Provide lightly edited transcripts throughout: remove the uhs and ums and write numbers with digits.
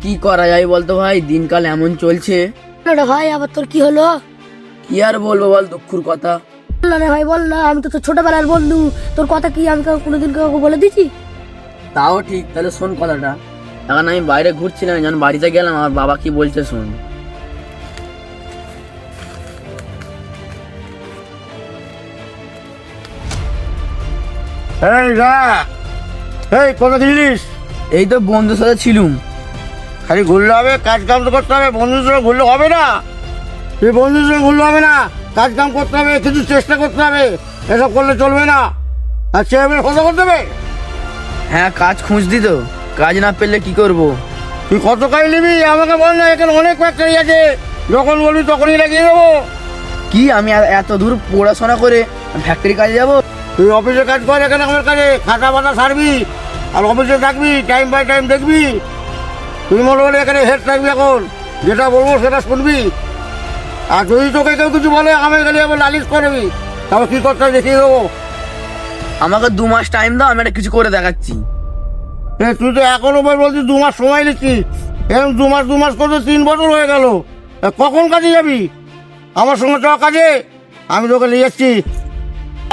কি করা যায় বলতো ভাই, দিনকাল এমন চলছে। রে ভাই আবার তোর কি হলো? কি আর বলবো বল, দুঃখের কথা। বল না রে ভাই, বল না। আমি তো তোর ছোটবেলার বন্ধু, তোর কথা কি আমি কোনোদিন কাউকে বলে দিছি? তাও ঠিক, তাহলে শোন কথাটা। এখন আমি বাইরে ঘুরছিলাম, যখন বাড়িতে গেলাম আমার বাবা কি বলছে শোন। এই যা, এই কোথায় ছিলিস? এই তো বন্ধুর সাথে ছিলুম। খালি ঘুরলে হবে? কাজ কাম তো করতে হবে। বন্ধুর সঙ্গে ঘুরলে হবে না। তুই বন্ধুর সঙ্গে ঘুরলে হবে না, কাজ কাম করতে হবে, কিছু চেষ্টা করতে হবে। এসব করলে চলবে না। আর চেয়ারম্যান কথা করতে হবে। হ্যাঁ, কাজ খুঁজতি তো, কাজ না পেলে কি করব। তুই কত কাজ নিবি আমাকে বল না, এখানে অনেক ফ্যাক্টরি আছে, যখন বলবি তখনই লাগিয়ে দেবো। কি আমি এত দূর পড়াশোনা করে ফ্যাক্টরি কাজে যাব? তুই অফিসে কাজ কর, এখানে আমার কাছে খাতা পাতা সারবি আর অফিসে থাকবি, টাইম বাই টাইম দেখবি। তুই মনে হলে এখানে হেড থাকবি, এখন যেটা বলবো সেটা শুনবি। আর যদি তোকে কেউ কিছু বলে আমি গেলে আবার নালিশ করবি, তারপর কি করতে হয় দেখিয়ে দেবো। আমাকে 2 মাস টাইম দাও, আমি একটা কিছু করে দেখাচ্ছি। তুই তো এখনো বলছিস 2 মাস সময় নিচ্ছিস। এরকম 2 মাস করতে 3 বছর হয়ে গেল। কখন কাজে যাবি? আমার সঙ্গে চ কাজে, আমি তোকে নিয়ে যাচ্ছি।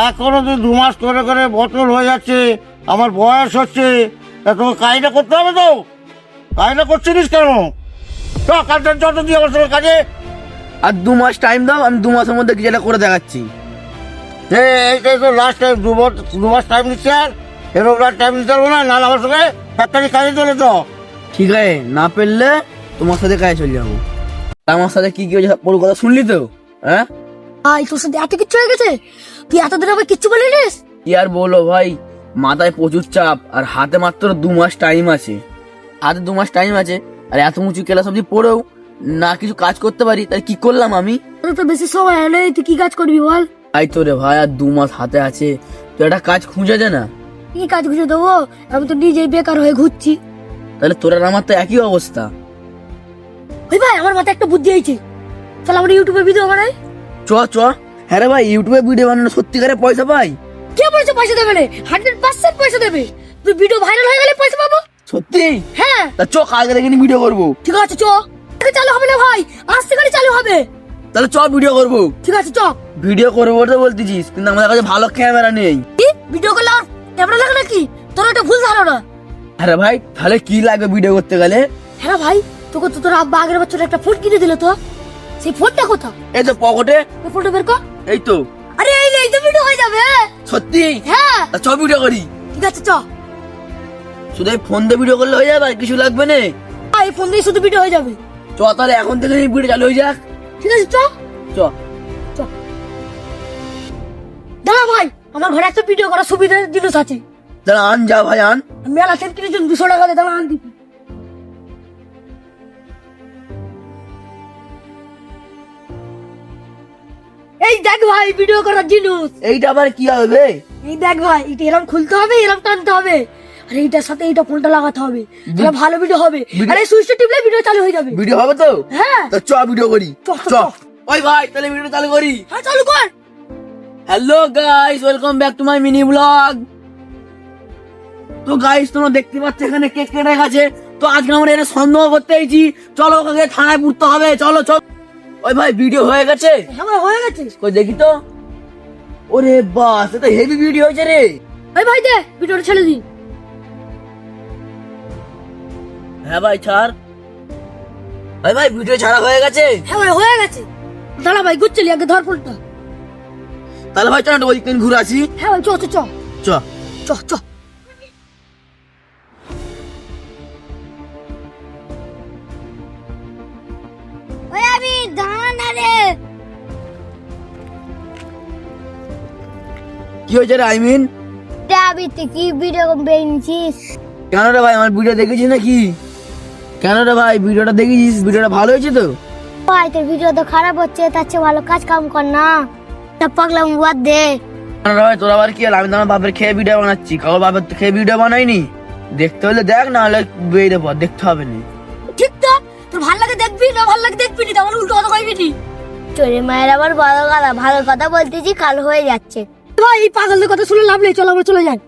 এখনো তুই 2 মাস করে করে বছর হয়ে যাচ্ছে, আমার বয়স হচ্ছে, তোকে কাজটা করতে হবে তো। কাজটা করছিস কেন? চ কাজটা যত দিয়ে আমার সঙ্গে কাজে। আর 2 মাস টাইম দাও, আমি 2 মাসের মধ্যে কিছু একটা করে দেখাচ্ছি। এইটাই তো লাস্ট টাইম। 2 মাস টাইম নিচ্ছে, আর এরকম টাইম নিতে পারবো না। নাহলে আমার সঙ্গে ফ্যাক্টরি কাজে চলে তো। ঠিক আছে, না পেলে তোমার সাথে কাজে চলে যাবো। আমার সাথে কি কি হয়েছে পুরো কথা শুনলি তো? হ্যাঁ ভাই তোর সাথে এত কিচ্ছু হয়ে গেছে, তুই এতদিন আবার কিচ্ছু বলিস? কি আর বলো ভাই, মাথায় প্রচুর চাপ, আর হাতে মাত্র 2 মাস টাইম আছে। হাতে 2 মাস টাইম আছে, আর এত উঁচু ক্লাস অব্দি পড়েও না কিছু কাজ করতে পারি, তাই কি করলাম আমি? তোর তো বেশি সময় হলে তুই কি কাজ করবি বল? তাই তো রে ভাই, আর 2 মাস হাতে আছে, তো একটা কাজ খুঁজে দে না। কি কাজ খুঁজে দেবো? আমি তো নিজেই বেকার হয়ে ঘুরছি। তাহলে তোর আর আমার তো একই অবস্থা। ওই ভাই আমার মাথায় একটা বুদ্ধি হয়েছে, চল আমরা ইউটিউবে ভিডিও বানাই। চ চ। হ্যাঁ রে ভাই, ইউটিউবে ভিডিও বানানো সত্যিকারে পয়সা পাই? কে বলছে পয়সা দেবে না? 100% পয়সা দেবে। তুই ভিডিও ভাইরাল হয়ে গেলে পয়সা পাবো। সত্যি? হ্যাঁ তা চ, কালকে থেকে ভিডিও করবো। ঠিক আছে চ। চালু হবে না ভাই, আজ থেকে চালু হবে। তাহলে চ ভিডিও করবো। ঠিক আছে চ। ভিডিও করবো তো বলতেছিস, কিন্তু আমাদের কাছে ভালো ক্যামেরা নেই। কি ভিডিও করলে আর ক্যামেরা লাগে নাকি? তোর একটা ভুল ধারণা। আরে ভাই, তাহলে কি লাগবে ভিডিও করতে গেলে? হ্যাঁ ভাই, তোকে তো তোর আব্বা আগের বছর একটা ফোন কিনে দিল তো, সেই ফোনটা কোথা? এই তো পকেটে। ওই ফোনটা বের কর। এই তো। আরে এই তো ভিডিও হয়ে যাবে। সত্যি? হ্যাঁ তা চ ভিডিও করি। ঠিক আছে চ। শুধু এই ফোন দিয়ে ভিডিও করলে হয়ে যাবে, আর কিছু লাগবে না? এই ফোন দিয়ে শুধু ভিডিও হয়ে যাবে। চ তাহলে এখন থেকে ভিডিও চালু হয়ে যাক। ঠিক আছে চ। চ। দাঁড়া ভাই, আমার ঘরে একটা ভিডিও করার সুবিধা জিনিস আছে। দাঁড়া আন, যা ভাই আন। মেলা থেকে কিনেছেন 200 টাকা দিয়ে, দাঁড়া আন দিবি। এই দেখ ভাই ভিডিও করার জিনিস। এইটা আবার কি হবে? এই দেখ ভাই, এটা এরকম খুলতে হবে, এরকম টানতে হবে, আর এইটার সাথে এইটা ফোনটা লাগাতে হবে, তাহলে ভালো ভিডিও হবে। আরে সুইচটা টিপলে ভিডিও চালু হয়ে যাবে। ভিডিও হবে তো? হ্যাঁ তো চ ভিডিও করি। চ, চ, চ। চ। ওই ভাই, তাহলে ভিডিও চালু করি। হ্যাঁ চালু কর। Hello guys, welcome back to my mini blog. তো গাইস, তোমরা দেখতে পাচ্ছ এখানে কেক কেটে গেছে। তো আজকে আমরা এটা সন্দেহ করতে এসেছি, চলো ওকে থানায় পুড়তে হবে। চলো চল। ওই ভাই, ভিডিও হয়ে গেছে? হ্যাঁ ভাই হয়ে গেছে। কই দেখি তো। ওরে বাস, এটা হেভি ভিডিও হয়েছে রে। ওই ভাই দে ভিডিওটা ছেড়ে দিন। হ্যাঁ ভাই ছাড়। ভাই ভাই, ভিডিও ছাড়া হয়ে গেছে। হ্যাঁ ভাই হয়ে গেছে। দাঁড়া ভাই গুচ্ছলি আগে ধর ফোনটা। তাহলে ভাই চল ওই দিন ঘুরে আসি। হ্যাঁ ভাই চ চ চ চ। চ চ। ওই আমি দাঁড়া রে। কি হয়েছে রে আইমিন? আমি তুই কি ভিডিও বেরিয়েছিস? কেন রে ভাই, আমার ভিডিও দেখেছিস নাকি? কেন রে ভাই, ভিডিওটা দেখেছিস? ভিডিওটা ভালো হয়েছে তো? ভাই তোর ভিডিও তো খারাপ হচ্ছে, তার চেয়ে ভালো কাজ কাম কর না। তা পাগলাম বাদ দে। কেন রে ভাই, তোর আবার কি হলো? আমি তো আমার বাপের খেয়ে ভিডিও বানাচ্ছি, কারোর বাপের তো খেয়ে ভিডিও বানাইনি। দেখতে হলে দেখ, না হলে বেরিয়ে পর, দেখতে হবে না। ঠিক তো, তোর ভালো লাগে দেখবি, না ভালো লাগে দেখবি না, তাহলে উল্টো কথা কইবি নি। চোরে মায়ের আবার ভালো কথা বলতেছি, কাল হয়ে যাচ্ছে। ভাই এই পাগলের কথা শুনে লাভ নেই, চল আমরা চলে যাই।